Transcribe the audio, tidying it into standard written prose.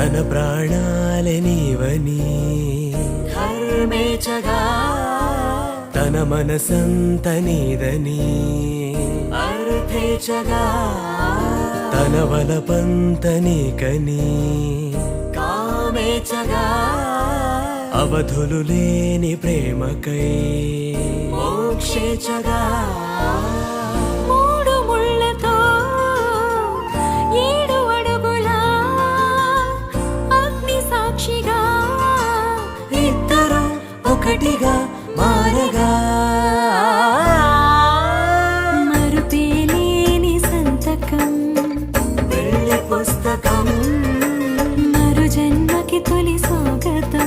తన ప్రాణాలే నీవని ధర్మేచగా తన మనసంత నీదని అర్థేచగా తన వలపంత నీకని కామేచగా అవధులు లేని ప్రేమకై మోక్షేచగా మూడు ముళ్ళతో 7 అడుగుల అగ్ని సాక్షిగా ఇద్దరు ఒకటిగా మారగా మరుపేలేని సంతకం వెళ్ళి పుస్తకం మరు జన్మకి తొలి స్వాగతం